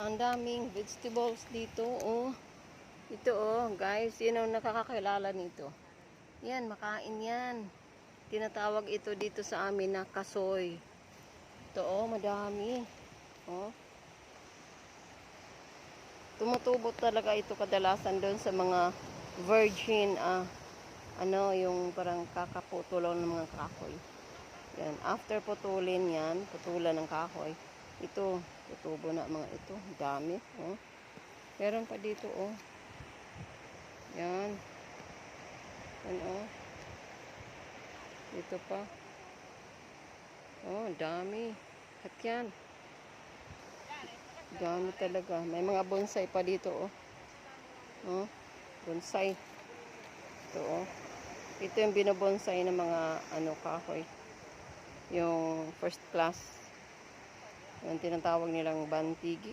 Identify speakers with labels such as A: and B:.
A: Ang daming vegetables dito, oh. Ito, oh, guys. Yun ang nakakakilala nito. Yan, makain yan. Tinatawag ito dito sa amin na kasoy. Ito, oh, madami. Oh. Tumutubo talaga ito kadalasan doon sa mga virgin, yung parang kakaputulon ng mga kahoy. Yan, after putulin yan, putulan ng kahoy, ito, tutubo na mga ito, dami, oh. Meron pa dito, oh. Yan. Yan, oh. Dito pa. Oh, dami. At yan. Dami talaga. May mga bonsai pa dito, oh. Oh, bonsai. Ito, oh. Ito yung binobonsai ng mga, kahoy. Yung first class. Yung tinatawag nilang bantigi.